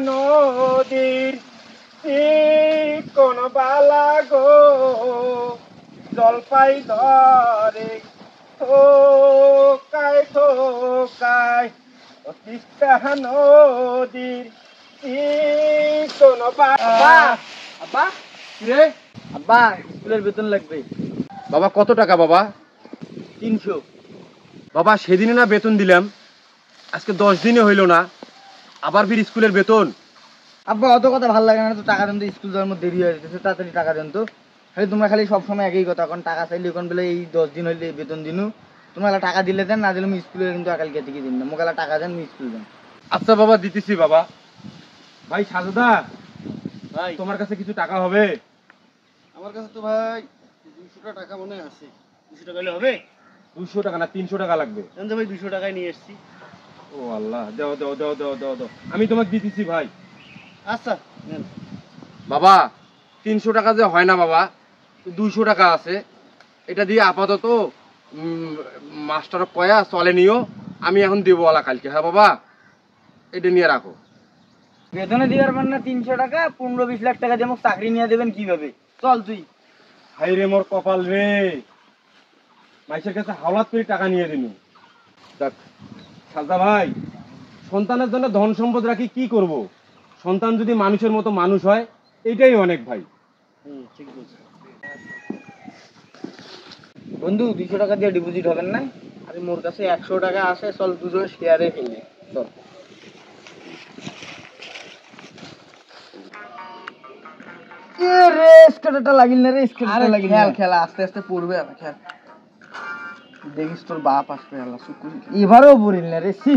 নদীর কোন বালা গো জলপাই ধরে থোকায় থোকায় তিস্তা নদীর কোন আব্বা আব্বা রে আব্বা স্কুলের বেতন লাগবে বাবা কত টাকা বাবা? 300। বাবা সেদিনে না বেতন দিলাম, আজকে 10 দিনে হইল না, আবার ফির স্কুলের বেতন? আব্বা অত কথা ভালো লাগে না তো, টাকা দেন তো, স্কুল যাওয়ার মধ্যে দেরি হয়ে যেতেছে, তাড়াতাড়ি টাকা দেন তো। খালি তোমরা খালি সবসময় একই কথা, এখন টাকা চাইলে এখন বলে এই 10 দিন হইলে বেতন দিনু, তোমরা টাকা দিলে দেন, না দিলে আমি স্কুলে কিন্তু আকালকে থেকে দিন না, মোকালা টাকা দেন আমি স্কুল দেন। আচ্ছা বাবা দিতেছি বাবা। ভাই সাজদা ভাই তোমার কাছে কিছু টাকা হবে? আমার কাছে তো ভাই 200 টাকা মনে আছে। 200 টাকা হলে হবে? 200 টাকা না 300 টাকা লাগবে। জান তো ভাই 200 টাকায় নিয়ে এসেছি। ও আল্লাহ, দাও দাও দাও দাও দাও দাও, আমি তোমাকে দিতেছি ভাই। আচ্ছা নেন। বাবা 300 টাকা যে হয় না বাবা, 200 টাকা আছে, এটা দিয়ে আপাতত মাস্টার কয়া চলে নিও, আমি এখন দেবো ওলা কালকে। হ্যাঁ বাবা, এটা নিয়ে রাখো। বেতনে দিবার পার না 300 টাকা, 15-20 লাখ টাকা দিয়ে মোক চাকরি নিয়ে দেবেন কিভাবে? চল তুই। হাই রে মোর কপাল রে, মাইসের কাছে হাওলাত করে টাকা নিয়ে দিনু। দেখ সাজদা ভাই, সন্তানের জন্য ধন সম্পদ রাখি কি করব? সন্তান যদি মানুষের মতো মানুষ হয়, এইটাই অনেক ভাই। ঠিক বলছিস বন্ধু। 200 টাকা দিয়ে ডিপোজিট হবেন না? আরে মোর কাছে 100 টাকা আছে, চল দুজনে শেয়ারে ফেলি, চল। রে স্কেটটা লাগিল না রে, স্কেটটা লাগিল। খেল খেলা আস্তে আস্তে পড়বে, আর খেল দেখিস তোর বাপ আসবে। আল্লাহ শুকুর, এবারেও পড়িল না রে। সি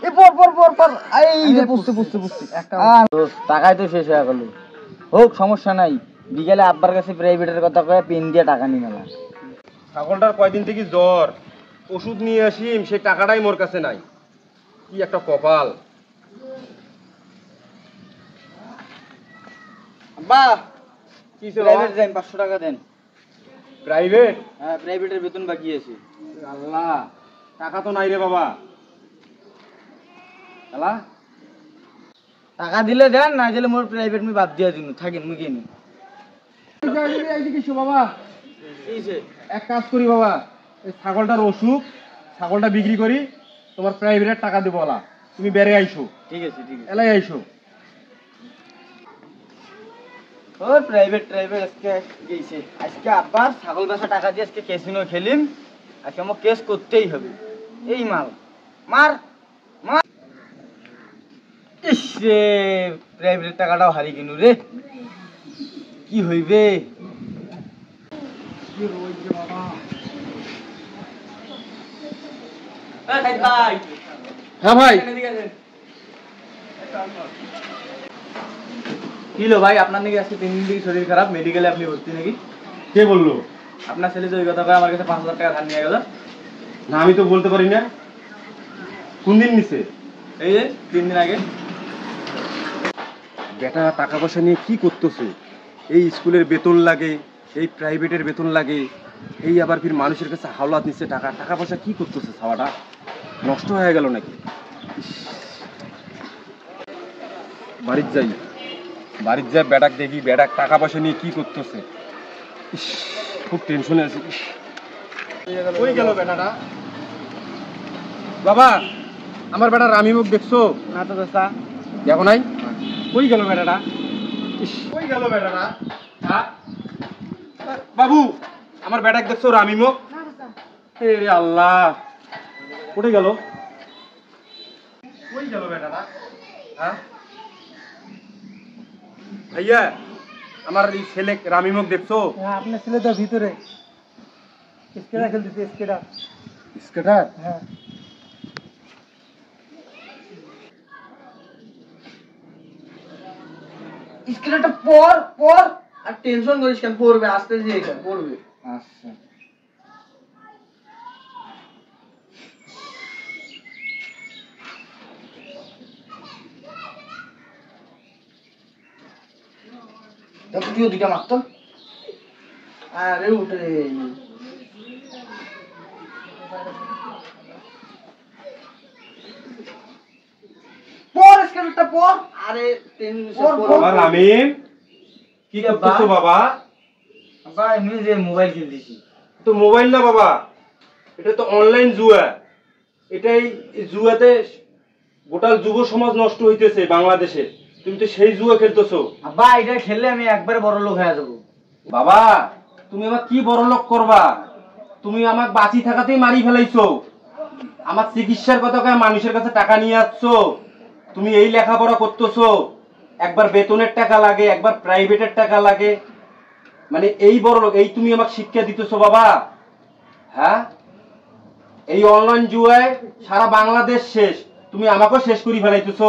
এ পর পর পর পর, এই যে পুষতে পুষতে পুষতে একটা টাকাই তো শেষ হয়ে গেল। হোক সমস্যা নাই, বিকেলে আব্বার কাছে প্রাইভেটের কথা কয়ে পেন দিয়ে টাকা নিয়ে মেলা। ছাগলটার কয়দিন থেকে জ্বর, ওষুধ নিয়ে আসিম, সেই টাকাটাই মোর কাছে নাই। কি একটা কপাল। আব্বা কি প্রাইভেট দেন, 500 টাকা দেন। প্রাইভেট? হ্যাঁ প্রাইভেটের বেতন বাকি আছে। আল্লাহ, টাকা তো নাই রে বাবা। আল্লাহ, টাকা দিলে দেন, না দিলে মোর প্রাইভেট আমি বাদ দিয়া দিন, থাকেন মুই গেনি। বাবা এক কাজ করি বাবা, এই ছাগলটার অসুখ, ছাগলটা বিক্রি করি, তোমার প্রাইভেটের টাকা দেবো ওলা, তুমি বেড়ে আইসো। ঠিক আছে ঠিক আছে। এলাই আইসো। ওর প্রাইভেট প্রাইভেট আজকে গেছে। আজকে আব্বার ছাগল বেচা টাকা দিয়ে আজকে ক্যাসিনো খেলিম, আজকে আমার কেস করতেই হবে। এই মাল মার মার। ইস রে, প্রাইভেটের টাকাটাও হারিয়ে কিনু রে, কি হইবে? হ্যাঁ ভাই। কি হলো ভাই, আপনার নাকি আজকে 3 দিন থেকে শরীর খারাপ, মেডিকেলে আপনি ভর্তি নাকি? কে বললো? আপনার ছেলে যে ওই কথা কয়ে আমার কাছে 5,000 টাকা ধার নিয়ে গেল। না আমি তো বলতে পারি না। কোন দিন নিছে? এই যে 3 দিন আগে। বেটা টাকা পয়সা নিয়ে কি করতেছে? এই স্কুলের বেতন লাগে, এই প্রাইভেটের বেতন লাগে, এই আবার ফির মানুষের কাছে হাওলাত নিচ্ছে টাকা, টাকা পয়সা কি করতেছে? ছাওয়াটা নষ্ট হয়ে গেল নাকি? বাড়ির যাই, বাড়ির যাই বেটাক দেখি, বেটাক টাকা পয়সা নিয়ে কি করতেছে। খুব টেনশনে আছি। কই গেল বেটাটা? বাবা, আমার বেটা রামি মুখ দেখছো? না তো দোস্তা। দেখো নাই? কই গেল বেটাটা? কই গেল বেটাটা? হ্যাঁ বাবু, আমার বেটাক দেখছো রামি মুখ? এ রে আল্লাহ, কোথায় গেল? কই গেল বেটাটা? হ্যাঁ ভাইয়া, আমার এই ছেলে রামি মুখ দেখছো? হ্যাঁ আপনার ছেলে তো ভিতরে স্কেটার খেলতেছে। স্কেটার স্কেটার? হ্যাঁ। স্কেটারটা পর পর, আর টেনশন করিস কেন, পড়বে আস্তে ধীরে পড়বে। আচ্ছা। তুইও দুইটা মারতো। আরে উঠে পর স্কেটার চ্যানেলটা পর। আরে বাবা রামিম, কি করতেছো বাবা? বাবা আমি যে মোবাইল কিনতেছি। তো মোবাইল না বাবা, এটা তো অনলাইন জুয়া। এটাই জুয়াতে গোটা যুব সমাজ নষ্ট হইতেছে বাংলাদেশে। তুমি তো সেই জুয়া খেলতেছো। বাবা এটা খেললে আমি একবারে বড় লোক হয়ে যাবো। বাবা তুমি আমার কি বড় লোক করবা? তুমি আমাকে বাঁচি থাকাতেই মারি ফেলাইছো। আমার চিকিৎসার কথা কয়ে মানুষের কাছে টাকা নিয়ে আসছো। তুমি এই লেখাপড়া করতেছো, একবার বেতনের টাকা লাগে, একবার প্রাইভেটের টাকা লাগে, মানে এই বড় লোক, এই তুমি আমাকে শিক্ষা দিতেছো বাবা? হ্যাঁ, এই অনলাইন জুয়ায় সারা বাংলাদেশ শেষ, তুমি আমাকেও শেষ করে ফেলাইতেছো।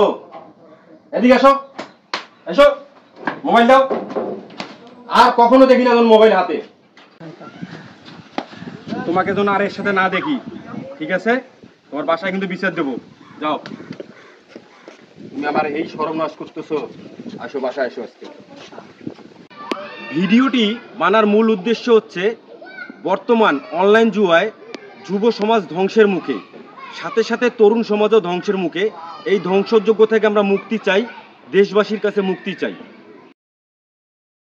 এদিকে আসো, এসো, মোবাইল দাও। আর কখনো দেখি না মোবাইল হাতে। তোমাকে যেন আর এর সাথে না দেখি, ঠিক আছে? তোমার বাসায় কিন্তু বিচার দেবো। যাও, তুমি আমার এই সর্বনাশ করতেছো। আসো বাসায়, এসো আজকে। ভিডিওটি বানার মূল উদ্দেশ্য হচ্ছে বর্তমান অনলাইন জুয়ায় যুব সমাজ ধ্বংসের মুখে, সাথে সাথে তরুণ সমাজও ধ্বংসের মুখে। এই ধ্বংসযোগ্য থেকে আমরা মুক্তি চাই, দেশবাসীর কাছে মুক্তি চাই।